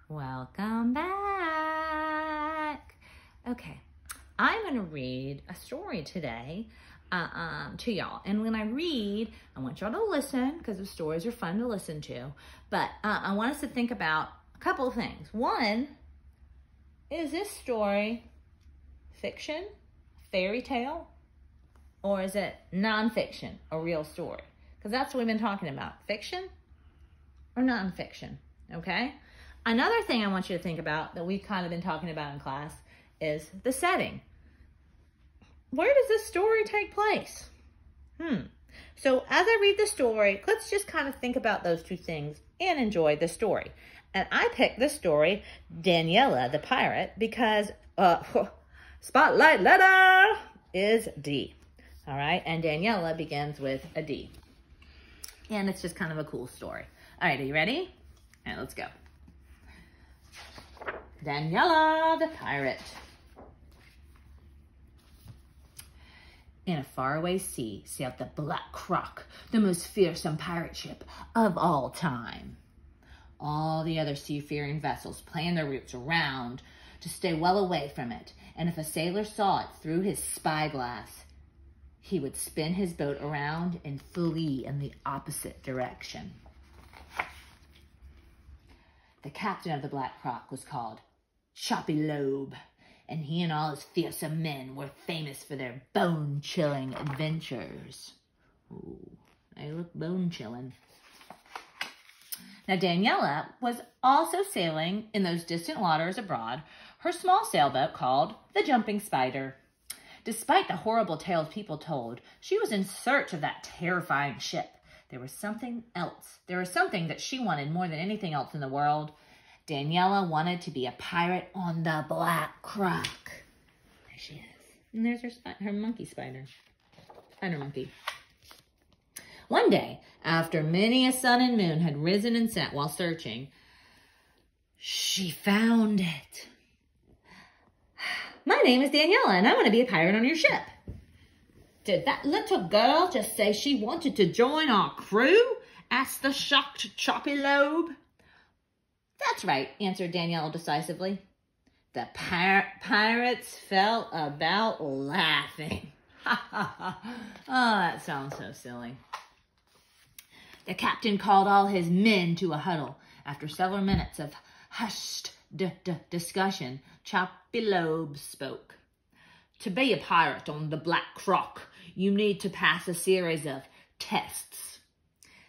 Welcome back. Okay, I'm going to read a story today to y'all. And when I read, I want y'all to listen because the stories are fun to listen to. But I want us to think about a couple of things. One, is this story fiction, fairy tale, or is it nonfiction, a real story? Because that's what we've been talking about, fiction or nonfiction, okay? Another thing I want you to think about that we've kind of been talking about in class is the setting. Where does this story take place? So as I read the story, let's just kind of think about those two things and enjoy the story. And I picked this story, Daniela the Pirate, because spotlight letter is D. All right, and Daniela begins with a D. And it's just kind of a cool story. All right, are you ready? All right, let's go. Daniela the Pirate. In a faraway sea sailed the Black Croc, the most fearsome pirate ship of all time. All the other seafaring vessels planned their routes around to stay well away from it, and if a sailor saw it through his spyglass, he would spin his boat around and flee in the opposite direction. The captain of the Black Croc was called Choppy Lobe, and he and all his fearsome men were famous for their bone-chilling adventures. Ooh, they look bone-chilling. Now, Daniela was also sailing in those distant waters abroad, her small sailboat called the Jumping Spider. Despite the horrible tales people told, she was in search of that terrifying ship. There was something else. There was something that she wanted more than anything else in the world. Daniela wanted to be a pirate on the Black Croc. There she is. And there's her monkey spider. Spider monkey. One day, after many a sun and moon had risen and set while searching, she found it. My name is Daniela, and I want to be a pirate on your ship. Did that little girl just say she wanted to join our crew? Asked the shocked Choppy Lobe. That's right, answered Daniela decisively. The pirates fell about laughing. Oh, that sounds so silly. The captain called all his men to a huddle. After several minutes of hushed discussion, Choppy Lobe spoke. To be a pirate on the Black Croc, you need to pass a series of tests.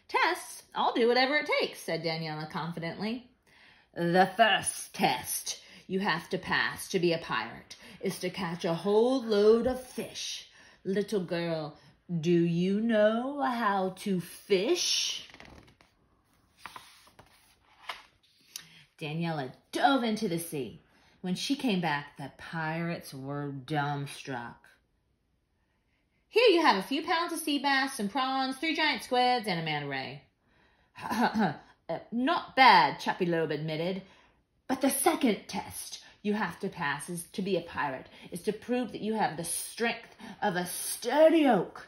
Tests? I'll do whatever it takes, said Daniela confidently. The first test you have to pass to be a pirate is to catch a whole load of fish. Little girl, do you know how to fish? Daniela dove into the sea. When she came back, the pirates were dumbstruck. Here you have a few pounds of sea bass, some prawns, 3 giant squids, and a manta ray. Not bad, Choppy Lobe admitted. But the second test you have to pass is to be a pirate, is to prove that you have the strength of a sturdy oak.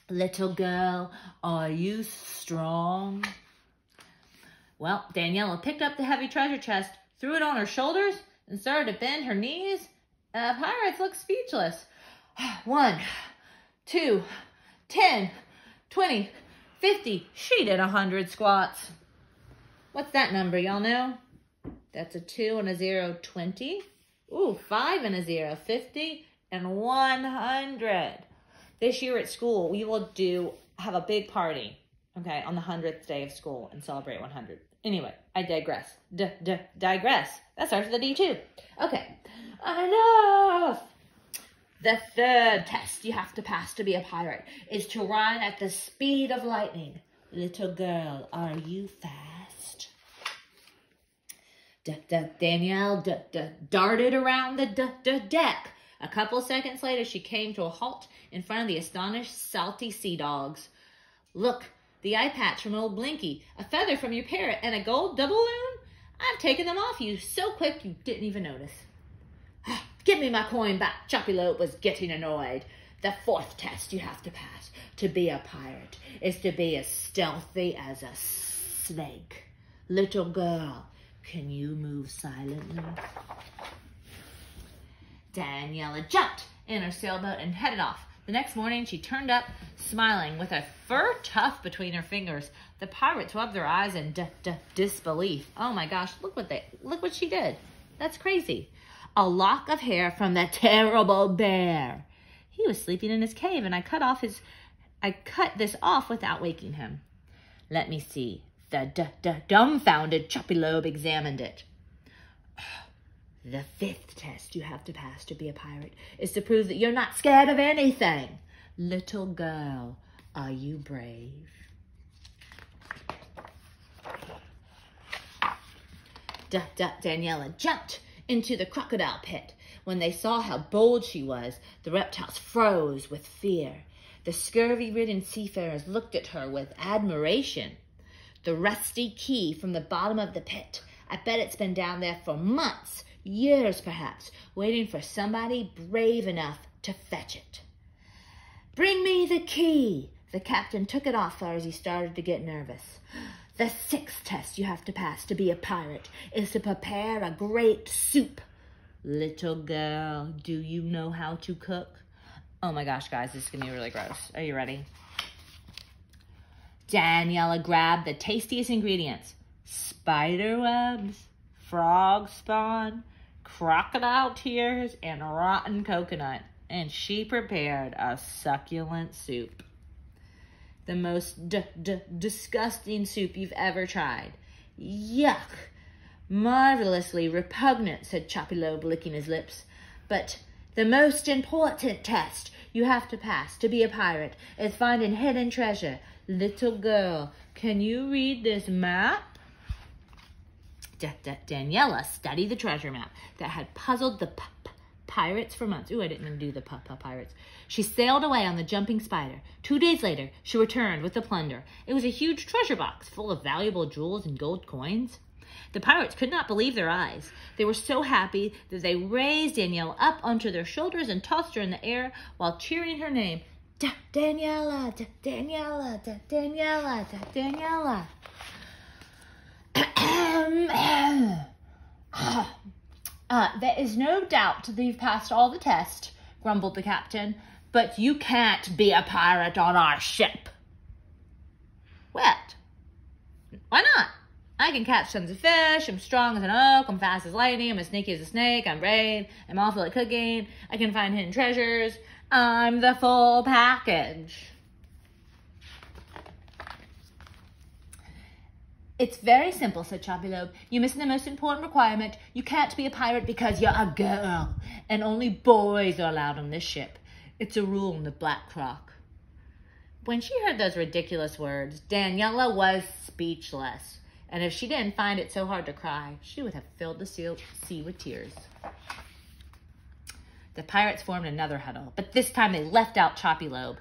Little girl, are you strong? Well, Daniela picked up the heavy treasure chest, threw it on her shoulders, and started to bend her knees. Pirates looked speechless. 1, 2, 10, 20, 50. She did 100 squats. What's that number, y'all know? That's a 2 and a 0, 20. Ooh, 5 and a 0, 50, and 100. This year at school, we will have a big party, okay, on the 100th day of school and celebrate 100. Anyway, I digress. Digress. That starts with a D too. Okay, enough. The third test you have to pass to be a pirate is to run at the speed of lightning. Little girl, are you fast? Danielle darted around the deck. A couple seconds later, she came to a halt in front of the astonished salty sea dogs. Look, the eye patch from old Blinky, a feather from your parrot, and a gold doubloon? I've taken them off you so quick you didn't even notice. Give me my coin back. Choppy Lobe was getting annoyed. The fourth test you have to pass to be a pirate is to be as stealthy as a snake. Little girl, can you move silently? Daniela jumped in her sailboat and headed off. The next morning, she turned up, smiling, with a fur tuft between her fingers. The pirates rubbed their eyes in disbelief. Oh my gosh, look what she did. That's crazy. A lock of hair from the terrible bear. He was sleeping in his cave, and I cut this off without waking him. Let me see. The dumbfounded Choppylobe examined it. The 5th test you have to pass to be a pirate is to prove that you're not scared of anything. Little girl, are you brave? Daniela jumped into the crocodile pit. When they saw how bold she was, the reptiles froze with fear. The scurvy-ridden seafarers looked at her with admiration. The rusty key from the bottom of the pit. I bet it's been down there for months, years perhaps, waiting for somebody brave enough to fetch it. Bring me the key. The captain took it off her as he started to get nervous. The 6th test you have to pass to be a pirate is to prepare a great soup. Little girl, do you know how to cook? Oh my gosh, guys, this is going to be really gross. Are you ready? Daniela grabbed the tastiest ingredients. Spider webs, frog spawn, crocodile tears, and rotten coconut. And she prepared a succulent soup. The most disgusting soup you've ever tried. Yuck. Marvelously repugnant, said Choppylobe, licking his lips. But the most important test you have to pass to be a pirate is finding hidden treasure. Little girl, can you read this map? Daniela studied the treasure map that had puzzled the pirates for months. Ooh, I didn't even do the pirates. She sailed away on the Jumping Spider. 2 days later, she returned with the plunder. It was a huge treasure box full of valuable jewels and gold coins. The pirates could not believe their eyes. They were so happy that they raised Daniela up onto their shoulders and tossed her in the air while cheering her name. Daniela, Daniela, Daniela, Daniela. There is no doubt that you've passed all the tests, grumbled the captain, but you can't be a pirate on our ship. What? Why not? I can catch tons of fish, I'm strong as an oak, I'm fast as lightning, I'm as sneaky as a snake, I'm brave, I'm awful at cooking, I can find hidden treasures, I'm the full package. It's very simple, said Choppylobe. You're missing the most important requirement. You can't be a pirate because you're a girl, and only boys are allowed on this ship. It's a rule in the Black Croc. When she heard those ridiculous words, Daniela was speechless. And if she didn't find it so hard to cry, she would have filled the sea with tears. The pirates formed another huddle, but this time they left out Choppylobe,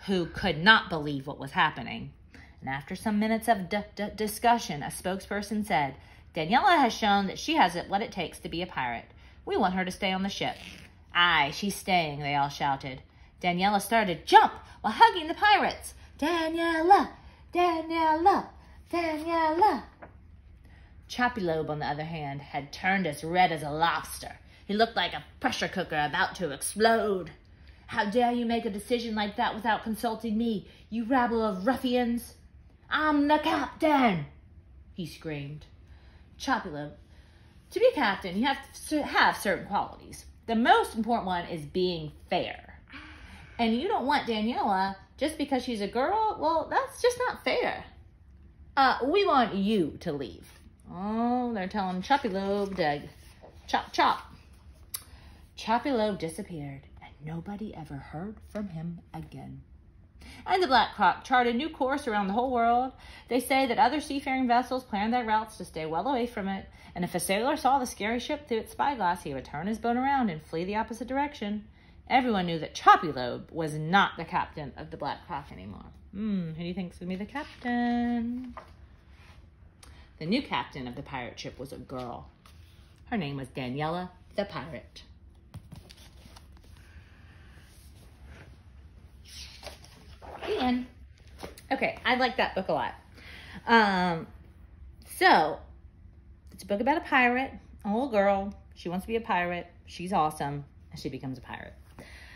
who could not believe what was happening. And after some minutes of discussion, a spokesperson said, Daniela has shown that she has what it takes to be a pirate. We want her to stay on the ship. Aye, she's staying, they all shouted. Daniela started to jump while hugging the pirates. Daniela, Daniela, Daniela. Choppylobe, on the other hand, had turned as red as a lobster. He looked like a pressure cooker about to explode. How dare you make a decision like that without consulting me, you rabble of ruffians? I'm the captain, he screamed. Choppylobe, to be a captain, you have to have certain qualities. The most important one is being fair. And you don't want Daniela just because she's a girl? Well, that's just not fair. We want you to leave. Oh, they're telling Choppylobe to chop, chop. Choppylobe disappeared, and nobody ever heard from him again. And the Black Croc charted a new course around the whole world. They say that other seafaring vessels planned their routes to stay well away from it, and if a sailor saw the scary ship through its spyglass, he would turn his boat around and flee the opposite direction. Everyone knew that Choppylobe was not the captain of the Black Croc anymore. Who do you think's going to be the captain? The new captain of the pirate ship was a girl. Her name was Daniela the Pirate. The end. Okay, I like that book a lot. So, It's a book about a pirate, a little girl. She wants to be a pirate. She's awesome, and she becomes a pirate.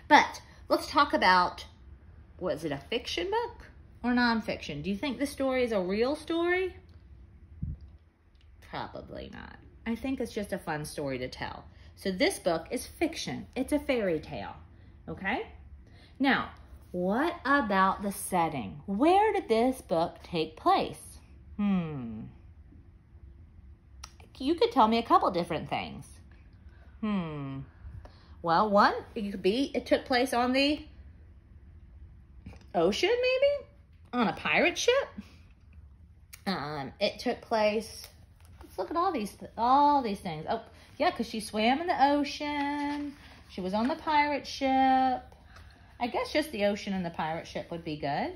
But let's talk about, was it a fiction book or nonfiction? Do you think this story is a real story? Probably not. I think it's just a fun story to tell. So this book is fiction. It's a fairy tale, okay? Now, what about the setting? Where did this book take place? You could tell me a couple different things. Well, one, it could be it took place on the ocean, maybe? On a pirate ship? It took place, let's look at all these things. Oh, yeah, because she swam in the ocean. She was on the pirate ship. I guess just the ocean and the pirate ship would be good.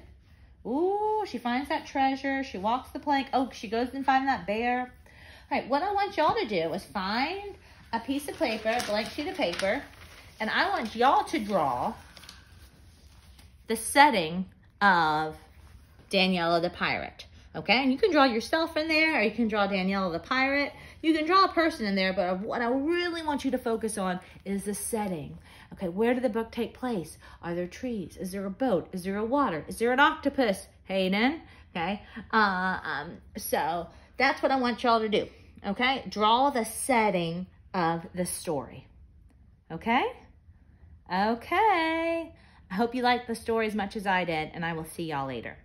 Ooh, she finds that treasure. She walks the plank. Oh, she goes and finds that bear. All right, what I want y'all to do is find a piece of paper, a blank sheet of paper, and I want y'all to draw the setting of Daniela the pirate. Okay, and you can draw yourself in there, or you can draw Daniela the pirate. You can draw a person in there, but what I really want you to focus on is the setting. Okay, where did the book take place? Are there trees? Is there a boat? Is there a water? Is there an octopus? Hayden, okay? So that's what I want y'all to do, okay? Draw the setting of the story, okay? Okay. I hope you liked the story as much as I did, and I will see y'all later.